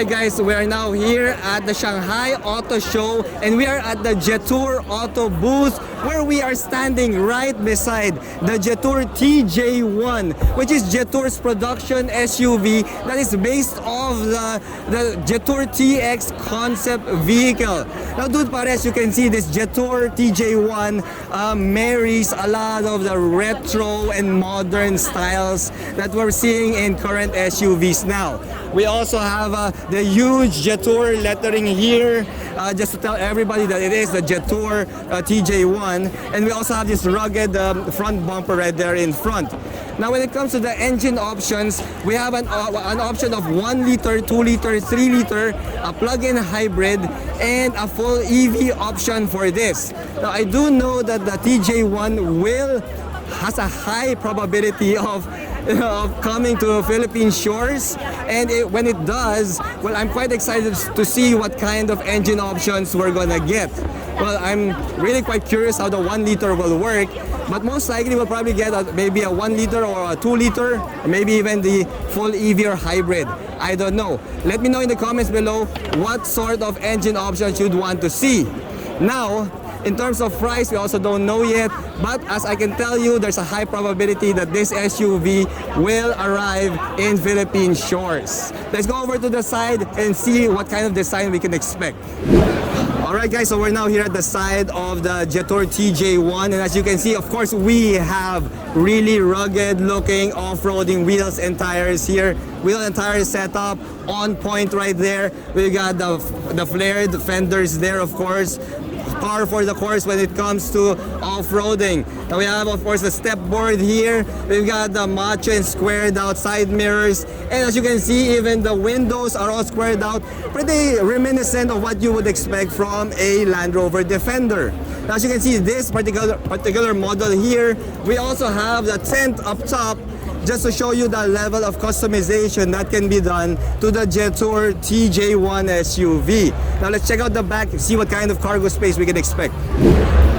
Alright guys, we are now here at the Shanghai Auto Show and we are at the Jetour Auto booth where we are standing right beside the Jetour TJ1, which is Jetour's production SUV that is based off the Jetour TX concept vehicle. Now dude pare, as you can see, this Jetour TJ1 marries a lot of the retro and modern styles that we're seeing in current SUVs now. We also have the huge Jetour lettering here, just to tell everybody that it is the Jetour TJ1. And we also have this rugged front bumper right there in front. Now when it comes to the engine options, we have an option of 1 liter, 2 liter, 3 liter, a plug-in hybrid, and a full EV option for this. Now I do know that the TJ1 has a high probability of coming to Philippine shores, and when it does, well, I'm quite excited to see what kind of engine options we're gonna get. Well, I'm really quite curious how the 1 liter will work, but most likely we'll probably get maybe a 1 liter or a 2 liter, or maybe even the full EV or hybrid. I don't know. Let me know in the comments below what sort of engine options you'd want to see. Now, in terms of price, we also don't know yet, but as I can tell you, there's a high probability that this SUV will arrive in Philippine shores. Let's go over to the side and see what kind of design we can expect. Alright guys, so we're now here at the side of the Jetour TJ1, and as you can see, of course, we have really rugged looking off-roading wheels and tires here. Wheel and tire setup on point right there. We got the flared fenders there, of course. Par for the course when it comes to off-roading. Now we have, of course, the step board here. We've got the macho and squared out side mirrors, and as you can see, even the windows are all squared out, pretty reminiscent of what you would expect from a Land Rover Defender. Now, as you can see, this particular model here, we also have the tent up top, just to show you the level of customization that can be done to the Jetour TJ1 SUV. Now let's check out the back and see what kind of cargo space we can expect.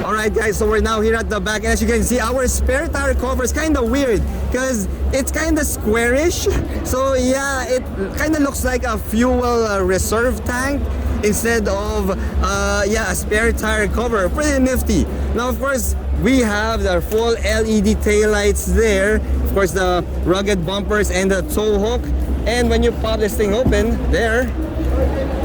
Alright guys, so we're now here at the back, and as you can see, our spare tire cover is kind of weird because it's kind of squarish. So yeah, it kind of looks like a fuel reserve tank instead of a spare tire cover. Pretty nifty. Now of course, we have the full LED taillights there, of course the rugged bumpers and the tow hook, and when you pop this thing open there,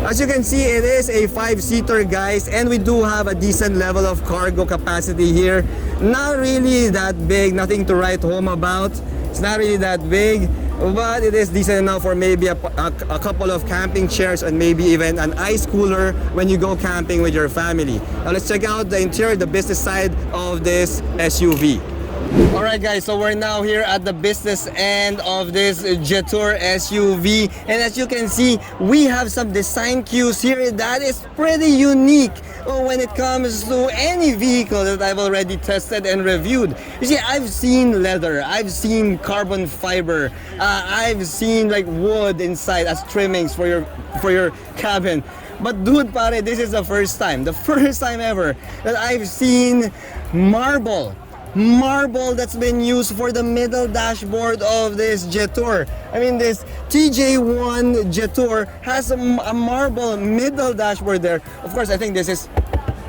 as you can see, it is a 5-seater guys, and we do have a decent level of cargo capacity here. Not really that big, nothing to write home about. It's not really that big, but it is decent enough for maybe a couple of camping chairs and maybe even an ice cooler when you go camping with your family. Now let's check out the interior, the business side of this SUV. Alright guys, so we're now here at the business end of this Jetour SUV, and as you can see, we have some design cues here that is pretty unique when it comes to any vehicle that I've already tested and reviewed. You see, I've seen leather, I've seen carbon fiber, I've seen like wood inside as trimmings for your cabin. But dude pare, this is the first time ever that I've seen marble that's been used for the middle dashboard of this Jetour. I mean, this TJ1 Jetour has a marble middle dashboard there. Of course, I think this is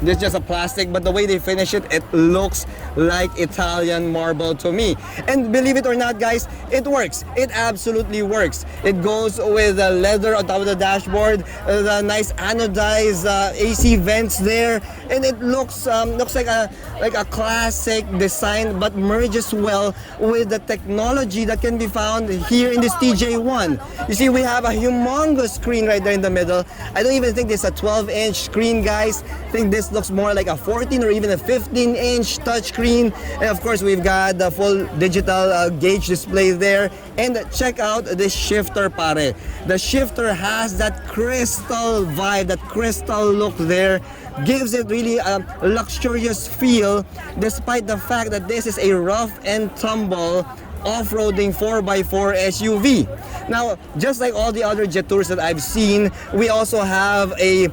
just a plastic, but the way they finish it, it looks like Italian marble to me. And believe it or not guys, it works. It absolutely works. It goes with the leather on top of the dashboard, the nice anodized AC vents there, and it looks like a classic design, but merges well with the technology that can be found here in this TJ1. You see, we have a humongous screen right there in the middle. I don't even think this is a 12-inch screen guys. I think this looks more like a 14 or even a 15-inch touchscreen, and of course we've got the full digital gauge display there. And check out this shifter pare. The shifter has that crystal vibe, that crystal look there, gives it really a luxurious feel despite the fact that this is a rough and tumble off-roading 4x4 SUV. Now, just like all the other Jetours that I've seen, we also have a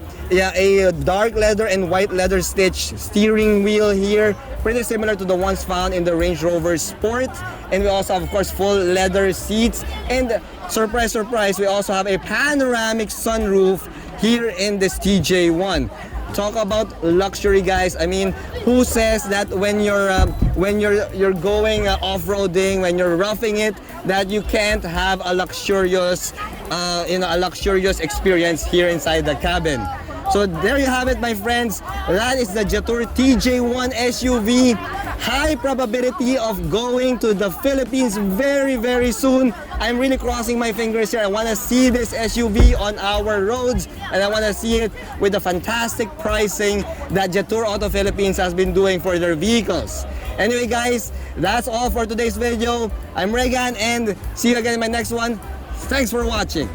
dark leather and white leather stitch steering wheel here, pretty similar to the ones found in the Range Rover Sport. And we also have, of course, full leather seats. And surprise, surprise, we also have a panoramic sunroof here in this TJ1. Talk about luxury, guys. I mean, who says that when you're going off-roading, when you're roughing it, that you can't have a luxurious experience here inside the cabin? So there you have it, my friends. That is the Jetour TJ1 SUV. High probability of going to the Philippines very, very soon. I'm really crossing my fingers here. I want to see this SUV on our roads, and I want to see it with the fantastic pricing that Jetour Auto Philippines has been doing for their vehicles. Anyway, guys, that's all for today's video. I'm Regan, and see you again in my next one. Thanks for watching.